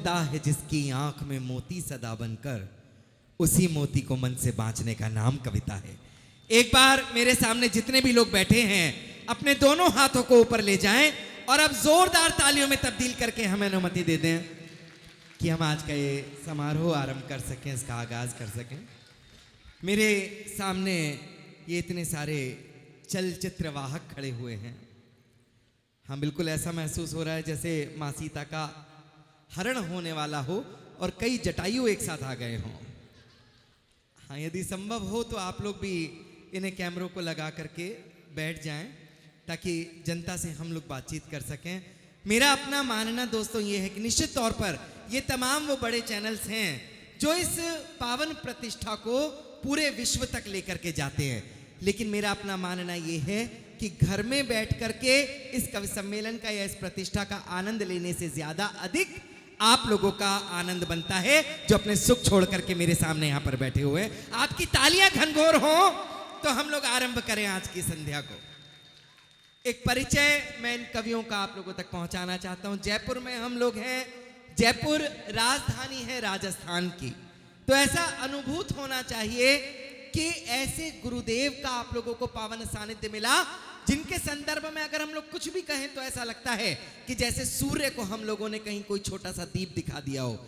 कविता है जिसकी आंख में मोती सदा बनकर, उसी मोती को मन से बांचने का नाम कविता है। एक बार मेरे सामने जितने भी लोग बैठे हैं अपने दोनों हाथों को ऊपर ले जाएं और अब जोरदार तालियों में तब्दील करके हमें अनुमति दे दें कि हम आज का ये समारोह आरंभ कर सकें, इसका आगाज कर सकें। मेरे सामने ये इतने सारे चलचित्र वाहक खड़े हुए हैं। हाँ, बिल्कुल ऐसा महसूस हो रहा है जैसे माँ सीता का हरण होने वाला हो और कई जटायु एक साथ आ गए हों। हाँ, यदि संभव हो तो आप लोग भी इन्हें कैमरों को लगा करके बैठ जाएं ताकि जनता से हम लोग बातचीत कर सकें। मेरा अपना मानना दोस्तों ये है कि निश्चित तौर पर ये तमाम वो बड़े चैनल्स हैं जो इस पावन प्रतिष्ठा को पूरे विश्व तक लेकर के जाते हैं, लेकिन मेरा अपना मानना ये है कि घर में बैठ करके इस कवि सम्मेलन का या इस प्रतिष्ठा का आनंद लेने से ज्यादा अधिक आप लोगों का आनंद बनता है जो अपने सुख छोड़ करके मेरे सामने यहाँ पर बैठे हुए हैं। आपकी तालियां घनघोर हो तो हम लोग आरंभ करें आज की संध्या को। एक परिचय मैं इन कवियों का आप लोगों तक पहुंचाना चाहता हूं। जयपुर में हम लोग हैं, जयपुर राजधानी है राजस्थान की, तो ऐसा अनुभूत होना चाहिए कि ऐसे गुरुदेव का आप लोगों को पावन सानिध्य मिला जिनके संदर्भ में अगर हम लोग कुछ भी कहें तो ऐसा लगता है कि जैसे सूर्य को हम लोगों ने कहीं कोई छोटा सा दीप दिखा दिया हो,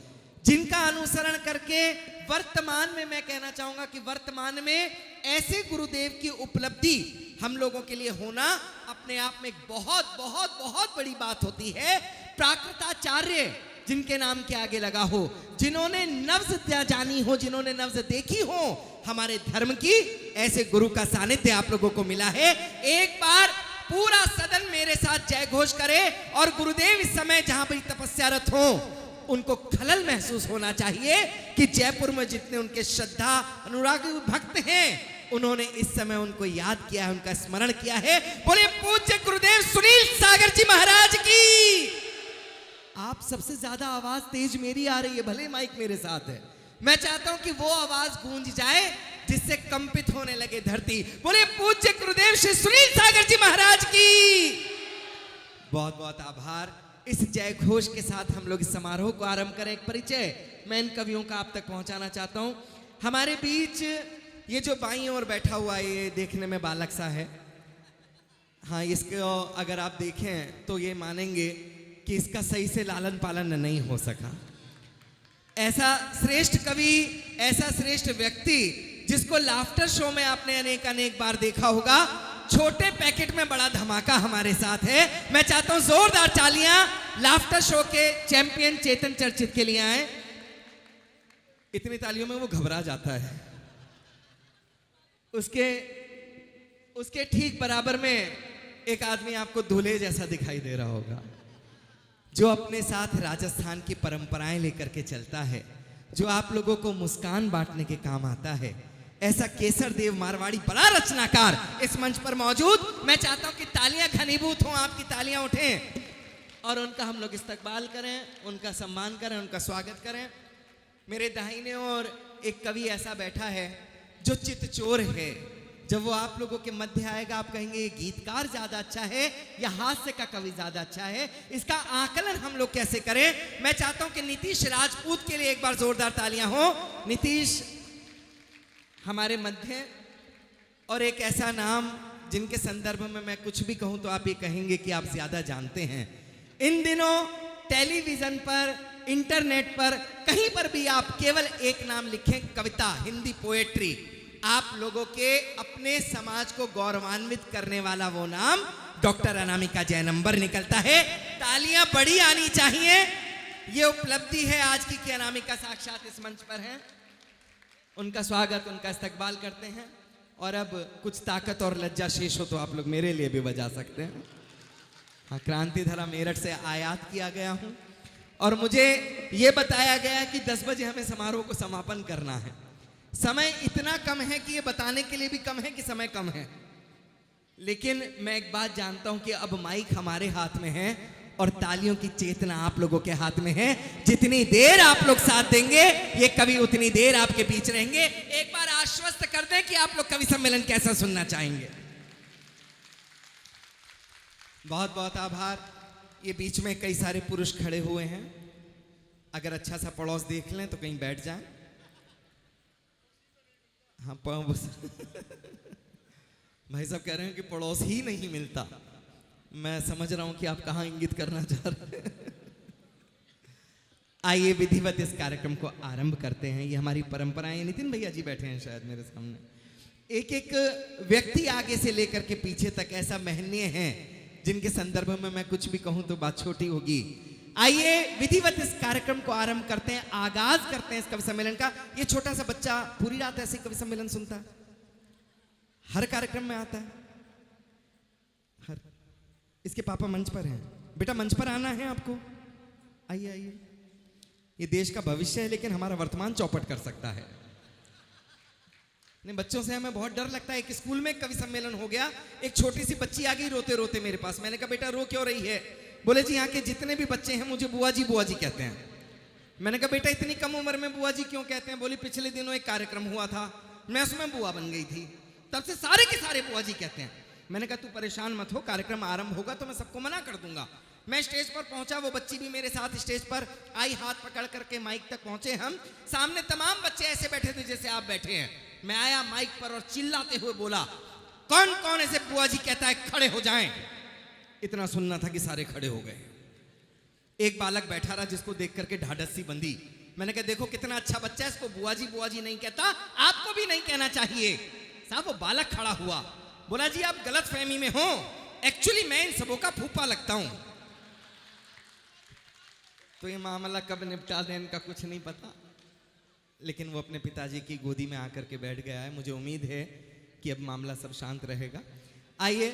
जिनका अनुसरण करके वर्तमान में मैं कहना चाहूंगा कि वर्तमान में ऐसे गुरुदेव की उपलब्धि हम लोगों के लिए होना अपने आप में एक बहुत बहुत बहुत बड़ी बात होती है। प्राकृताचार्य जिनके नाम के आगे लगा हो, जिन्होंने नब्ज जानी हो, जिन्होंने नब्ज देखी हो हमारे धर्म की, ऐसे गुरु का सानिध्य आप लोगों को मिला है। एक बार पूरा सदन मेरे साथ जय घोष करे और गुरुदेव इस समय जहां पर तपस्यारत हो उनको खलल महसूस होना चाहिए कि जयपुर में जितने उनके श्रद्धा अनुरागी भक्त हैं उन्होंने इस समय उनको याद किया है, उनका स्मरण किया है। बोले पूज्य गुरुदेव सुनील सागर जी महाराज की। आप सबसे ज्यादा आवाज तेज मेरी आ रही है, भले माइक मेरे साथ है। मैं चाहता हूं कि वो आवाज गूंज जाए जिससे कंपित होने लगे धरती। बोले पूज्य गुरुदेव श्री सुनील सागर जी महाराज की। बहुत बहुत आभार। इस जय घोष के साथ हम लोग इस समारोह को आरंभ करें। एक परिचय मैं इन कवियों का आप तक पहुंचाना चाहता हूं। हमारे बीच ये जो बाईं ओर बैठा हुआ है ये देखने में बालक सा है। हाँ, इसको अगर आप देखें तो ये मानेंगे कि इसका सही से लालन पालन नहीं हो सका। ऐसा श्रेष्ठ कवि, ऐसा श्रेष्ठ व्यक्ति जिसको लाफ्टर शो में आपने अनेक अनेक बार देखा होगा, छोटे पैकेट में बड़ा धमाका हमारे साथ है। मैं चाहता हूं जोरदार तालियां लाफ्टर शो के चैंपियन चेतन चर्चित के लिए आए। इतनी तालियों में वो घबरा जाता है। उसके ठीक बराबर में एक आदमी आपको दूल्हे जैसा दिखाई दे रहा होगा, जो अपने साथ राजस्थान की परंपराएं लेकर के चलता है, जो आप लोगों को मुस्कान बांटने के काम आता है। ऐसा केसर देव मारवाड़ी बड़ा रचनाकार इस मंच पर मौजूद। मैं चाहता हूं कि तालियां घनीभूत हों, आपकी तालियां उठें और उनका हम लोग इस्तकबाल करें, उनका सम्मान करें, उनका स्वागत करें। मेरे दाहिने ओर एक कवि ऐसा बैठा है जो चितचोर है। जब वो आप लोगों के मध्य आएगा आप कहेंगे ये गीतकार ज्यादा अच्छा है या हास्य का कवि ज्यादा अच्छा है। इसका आकलन हम लोग कैसे करें। मैं चाहता हूं कि नीतीश राजपूत के लिए एक बार जोरदार तालियां हो। नीतीश हमारे मध्य, और एक ऐसा नाम जिनके संदर्भ में मैं कुछ भी कहूं तो आप ये कहेंगे कि आप ज्यादा जानते हैं। इन दिनों टेलीविजन पर, इंटरनेट पर, कहीं पर भी आप केवल एक नाम लिखें, कविता, हिंदी पोएट्री, आप लोगों के अपने समाज को गौरवान्वित करने वाला वो नाम डॉक्टर अनामिका जयनंबर निकलता है। तालियां बड़ी आनी चाहिए। ये उपलब्धि है आज की कि अनामिका साक्षात इस मंच पर हैं। उनका स्वागत, उनका इस्तकबाल करते हैं। और अब कुछ ताकत और लज्जा शेष हो तो आप लोग मेरे लिए भी बजा सकते हैं। हाँ, क्रांतिधरा मेरठ से आयात किया गया हूं और मुझे ये बताया गया कि 10 बजे हमें समारोह को समापन करना है। समय इतना कम है कि ये बताने के लिए भी कम है कि समय कम है, लेकिन मैं एक बात जानता हूं कि अब माइक हमारे हाथ में है और तालियों की चेतना आप लोगों के हाथ में है। जितनी देर आप लोग साथ देंगे ये कवि उतनी देर आपके बीच रहेंगे। एक बार आश्वस्त कर दें कि आप लोग कवि सम्मेलन कैसा सुनना चाहेंगे। बहुत बहुत आभार। ये बीच में कई सारे पुरुष खड़े हुए हैं। अगर अच्छा सा पड़ोस देख लें तो कहीं बैठ जाएं। हाँ भाई साहब कह रहे हैं कि पड़ोस ही नहीं मिलता। मैं समझ रहा हूं कि आप कहां इंगित करना चाह रहे हैं। आइए विधिवत इस कार्यक्रम को आरंभ करते हैं। ये हमारी परंपराएं। नितिन भैया जी बैठे हैं शायद मेरे सामने। एक एक व्यक्ति आगे से लेकर के पीछे तक ऐसा महनीय है जिनके संदर्भ में मैं कुछ भी कहूं तो बात छोटी होगी। आइए विधिवत इस कार्यक्रम को आरंभ करते हैं, आगाज करते हैं इस कवि सम्मेलन का। ये छोटा सा बच्चा पूरी रात ऐसे कवि सम्मेलन सुनता है, हर कार्यक्रम में आता है, हर। इसके पापा मंच पर हैं। बेटा मंच पर आना है आपको, आइए आइए। ये देश का भविष्य है लेकिन हमारा वर्तमान चौपट कर सकता है। नहीं, बच्चों से हमें बहुत डर लगता है। एक स्कूल में कवि सम्मेलन हो गया, एक छोटी सी बच्ची आ गई रोते रोते मेरे पास। मैंने कहा बेटा रो क्यों रही है? बोले जी यहाँ के जितने भी बच्चे हैं मुझे बुआ जी कहते हैं। मैंने कहा बेटा इतनी कम उम्र में बुआ जी क्यों कहते हैं? बोली पिछले दिनों एक कार्यक्रम हुआ था, मैं उसमें बुआ बन गई थी, तब से सारे के सारे बुआ जी कहते हैं। मैंने कहा तू परेशान मत हो, कार्यक्रम आरंभ होगा तो मैं सबको मना कर दूंगा। मैं स्टेज पर पहुंचा, वो बच्ची भी मेरे साथ स्टेज पर आई, हाथ पकड़ करके माइक तक पहुंचे हम। सामने तमाम बच्चे ऐसे बैठे थे जैसे आप बैठे हैं। मैं आया माइक पर और चिल्लाते हुए बोला, कौन कौन ऐसे बुआ जी कहता है, खड़े हो जाएं। इतना सुनना था कि सारे खड़े हो गए। एक बालक बैठा रहा जिसको देख करके ढाढ़स सी बंधी। मैंने कहा देखो कितना अच्छा बच्चा है, इसको बुआ जी नहीं कहता, आपको भी नहीं कहना चाहिए। साहब वो बालक खड़ा हुआ, बोला जी आप गलत फहमी में हो, एक्चुअली मैं इन सबों का फूफा लगता हूं। तो ये मामला कब निपटा दें इनका कुछ नहीं पता, लेकिन वो अपने पिताजी की गोदी में आकर के बैठ गया है। मुझे उम्मीद है कि अब मामला सब शांत रहेगा। आइए,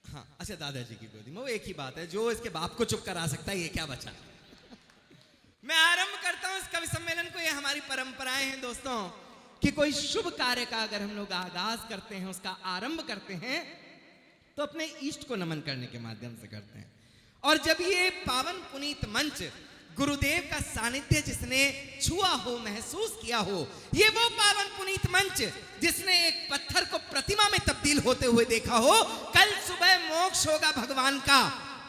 हाँ अच्छा दादाजी की गोदी में, वो एक ही बात है, जो इसके बाप को चुप करा सकता है ये क्या बचा। मैं आरंभ करता हूं इस कवि सम्मेलन को। ये हमारी परंपराएं हैं दोस्तों कि कोई शुभ कार्य का अगर हम लोग आगाज करते हैं, उसका आरंभ करते हैं तो अपने इष्ट को नमन करने के माध्यम से करते हैं। और जब ये पावन पुनीत मंच गुरुदेव का सानिध्य जिसने छुआ हो, महसूस किया हो, ये वो पावन पुनीत मंच जिसने एक पत्थर को प्रतिमा में तब्दील होते हुए देखा हो, कल सुबह मोक्ष होगा भगवान का,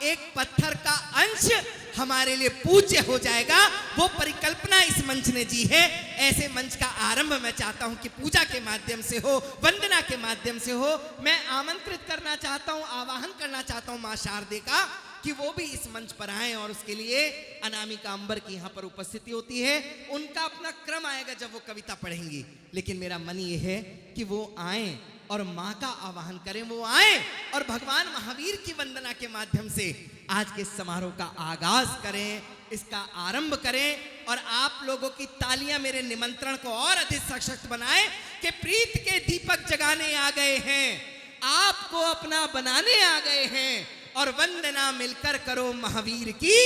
एक पत्थर का अंश हमारे लिए पूज्य हो जाएगा, वो परिकल्पना इस मंच ने जी है। ऐसे मंच का आरंभ मैं चाहता हूं कि पूजा के माध्यम से हो, वंदना के माध्यम से हो। मैं आमंत्रित करना चाहता हूं, आवाहन करना चाहता हूं मां शारदे का कि वो भी इस मंच पर आए, और उसके लिए अनामिका अंबर की यहाँ पर उपस्थिति होती है। उनका अपना क्रम आएगा जब वो कविता पढ़ेंगी, लेकिन मेरा मन ये है कि वो आए और माँ का आवाहन करें, वो आए और भगवान महावीर की वंदना के माध्यम से आज के समारोह का आगाज करें, इसका आरंभ करें। और आप लोगों की तालियां मेरे निमंत्रण को और अधिक सशक्त बनाएं कि प्रीत के दीपक जगाने आ गए हैं, आपको अपना बनाने आ गए हैं, और वंदना मिलकर करो महावीर की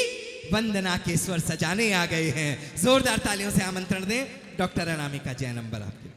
वंदना के स्वर सजाने आ गए हैं। जोरदार तालियों से आमंत्रण दें डॉक्टर अनामिका जैन अंबर आपके।